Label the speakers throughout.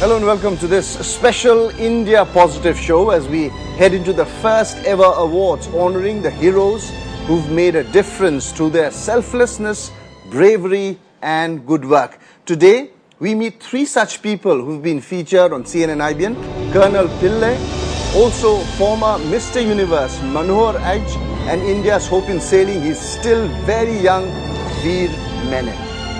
Speaker 1: Hello and welcome to this special India Positive show as we head into the first ever awards honoring the heroes who've made a difference through their selflessness, bravery and good work. Today, we meet three such people who've been featured on CNN IBN. Colonel Pillay, also former Mr. Universe Manohar Aj, and India's hope in sailing, he's still very young, Veer Menon.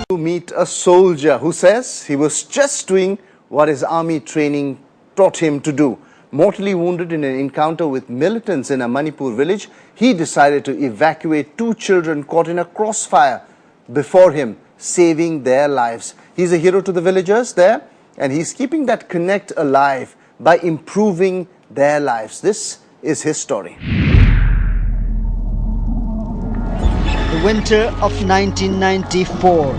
Speaker 1: To meet a soldier who says he was just doing what his army training taught him to do. Mortally wounded in an encounter with militants in a Manipur village, he decided to evacuate two children caught in a crossfire before him, saving their lives. He's a hero to the villagers there, and he's keeping that connect alive by improving their lives. This is his story.
Speaker 2: The winter of 1994.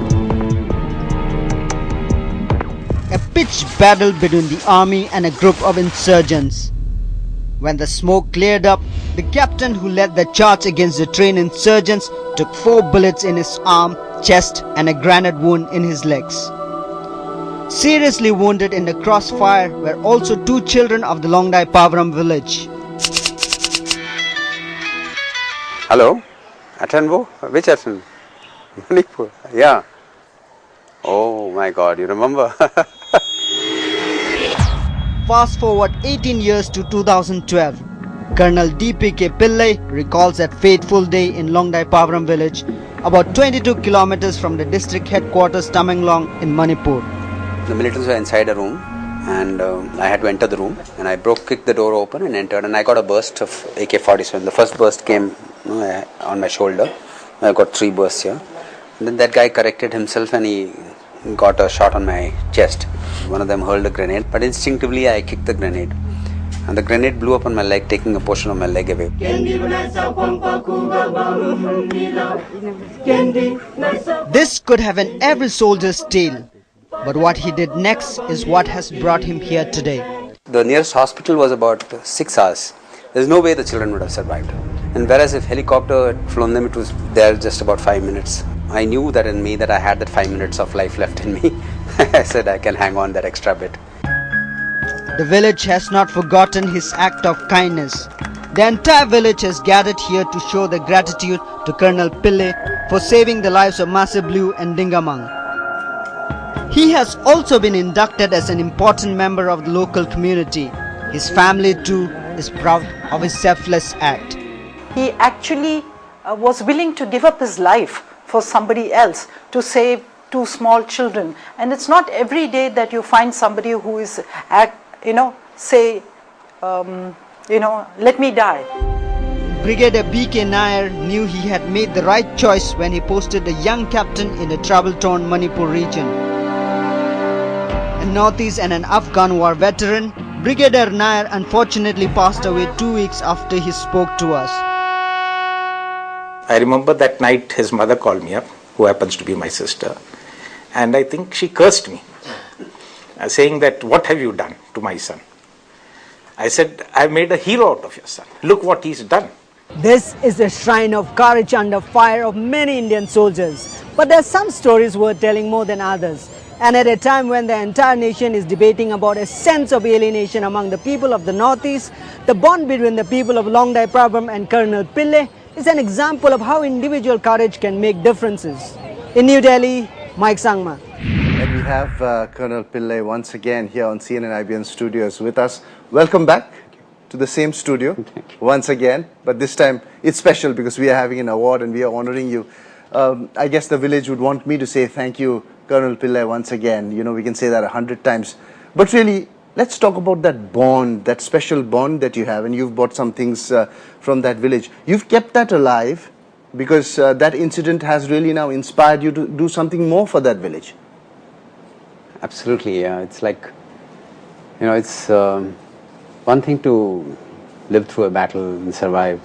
Speaker 2: A pitched battle between the army and a group of insurgents. When the smoke cleared up, the captain who led the charge against the trained insurgents took 4 bullets in his arm, chest and a grenade wound in his legs. Seriously wounded in the crossfire were also 2 children of the Longdai Pavaram village.
Speaker 3: Hello? Atanvo? Which Atan? Manipur? Yeah. Oh my God, you remember?
Speaker 2: Fast forward 18 years to 2012. Colonel DPK Pillay recalls that fateful day in Longdai Pavaram village, about 22 kilometers from the district headquarters Tamenglong in Manipur.
Speaker 3: The militants were inside a room and I had to enter the room, and I kicked the door open and entered, and I got a burst of AK-47. The first burst came on my shoulder. I got 3 bursts here. And then that guy corrected himself and he got a shot on my chest. One of them hurled a grenade, but instinctively I kicked the grenade. And the grenade blew up on my leg, taking a portion of my leg away.
Speaker 2: This could have been every soldier's tale. But what he did next is what has brought him here today.
Speaker 3: The nearest hospital was about 6 hours. There's no way the children would have survived. And whereas if helicopter had flown them, it was there just about 5 minutes. I knew that in me that I had that 5 minutes of life left in me. I said I can hang on that extra bit.
Speaker 2: The village has not forgotten his act of kindness. The entire village has gathered here to show their gratitude to Colonel Pillay for saving the lives of Mase Blue and Dingamang. He has also been inducted as an important member of the local community. His family too is proud of his selfless act.
Speaker 4: He actually was willing to give up his life for somebody else to save 2 small children. And it's not every day that you find somebody who is, let me die.
Speaker 2: Brigadier BK Nair knew he had made the right choice when he posted a young captain in the trouble-torn Manipur region. A Northeast and an Afghan war veteran, Brigadier Nair unfortunately passed away 2 weeks after he spoke to us.
Speaker 5: I remember that night his mother called me up, who happens to be my sister, and I think she cursed me, saying that, "What have you done to my son?" I said, "I made a hero out of your son. Look what he's done."
Speaker 6: This is a shrine of courage under fire of many Indian soldiers. But there are some stories worth telling more than others. And at a time when the entire nation is debating about a sense of alienation among the people of the Northeast, the bond between the people of Longdai Pavaram and Colonel Pillay is an example of how individual courage can make differences. In New Delhi, Mike Sangma.
Speaker 1: And we have Colonel Pillay once again here on CNN IBN studios with us. Welcome back to the same studio once again, but this time it's special because we are having an award and we are honoring you. I guess the village would want me to say thank you, Colonel Pillay, once again. You know, we can say that 100 times. But really, let's talk about that bond, that special bond that you have, and you've brought some things from that village. You've kept that alive because that incident has really now inspired you to do something more for that village.
Speaker 3: Absolutely, yeah. It's like, it's one thing to live through a battle and survive.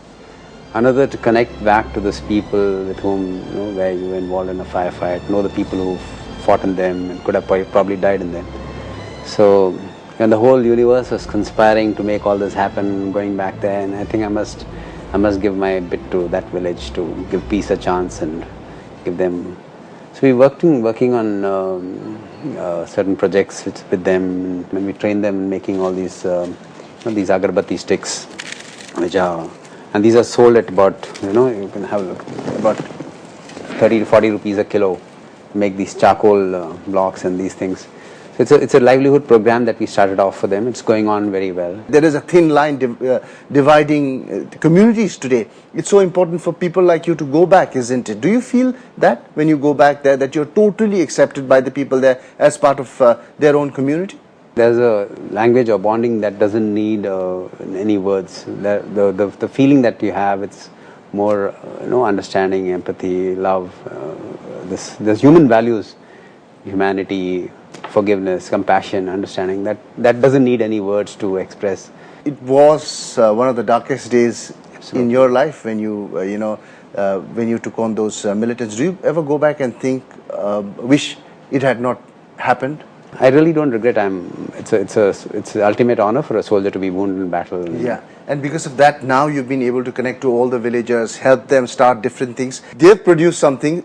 Speaker 3: Another to connect back to those people with whom, where you were involved in a firefight, know the people who fought in them and could have probably died in them. So, and the whole universe was conspiring to make all this happen, going back there, and I think I must give my bit to that village to give peace a chance and give them So we working on certain projects with them, and we train them in making all these these agarbatti sticks, which are, and these are sold at about, you can have a look, about 30 to 40 rupees a kilo. Make these charcoal blocks and these things. So it's a livelihood program that we started off for them. It's going on very well.
Speaker 1: There is a thin line dividing communities today. It's so important for people like you to go back, isn't it? Do you feel that when you go back there, that you're totally accepted by the people there as part of their own community?
Speaker 3: There's a language or bonding that doesn't need any words. The feeling that you have, it's more understanding, empathy, love, this human values, humanity, forgiveness, compassion, understanding, that doesn't need any words to express.
Speaker 1: It was one of the darkest days in your life when you when you took on those militants. Do you ever go back and think, wish it had not happened?
Speaker 3: I really don't regret. It's the ultimate honor for a soldier to be wounded in battle.
Speaker 1: Yeah, and because of that, now you've been able to connect to all the villagers, help them start different things. They've produced some things.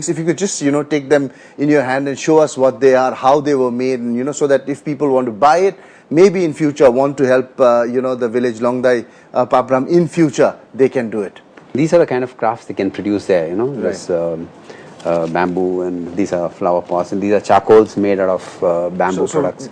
Speaker 1: If you could just take them in your hand and show us what they are, how they were made, and so that if people want to buy it, maybe in future want to help the village Longdai Papram in future, they can do it.
Speaker 3: These are the kind of crafts they can produce there.
Speaker 1: Right.
Speaker 3: This bamboo, and these are flower pots, and these are charcoals made out of bamboo products.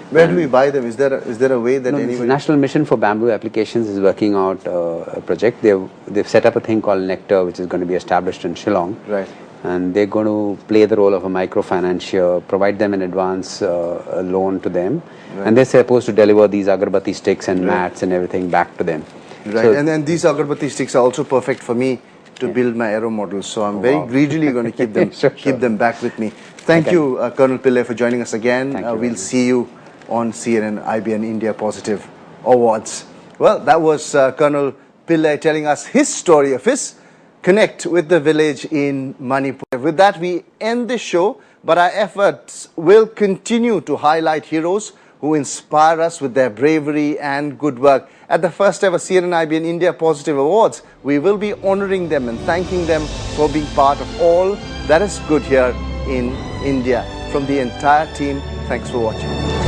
Speaker 1: Where do we buy them? Is there a way that
Speaker 3: The
Speaker 1: anybody...
Speaker 3: National Mission for Bamboo Applications is working out a project. They've set up a thing called Nectar, which is going to be established in Shillong.
Speaker 1: Right.
Speaker 3: And they're going to play the role of a microfinancier, provide them an advance a loan to them, and they're supposed to deliver these agarbatti sticks and mats and everything back to them.
Speaker 1: Right,
Speaker 3: So,
Speaker 1: and then these agarbatti sticks are also perfect for me to build my aero models. So I'm very greedily going to keep them keep them back with me. Thank you, Colonel Pillay, for joining us again. We'll see you on CNN IBN India Positive Awards. Well, that was Colonel Pillay telling us his story of his connect with the village in Manipur. With that, we end this show, but our efforts will continue to highlight heroes who inspire us with their bravery and good work. At the first ever CNN IBN India Positive Awards, we will be honoring them and thanking them for being part of all that is good here in India. From the entire team, thanks for watching.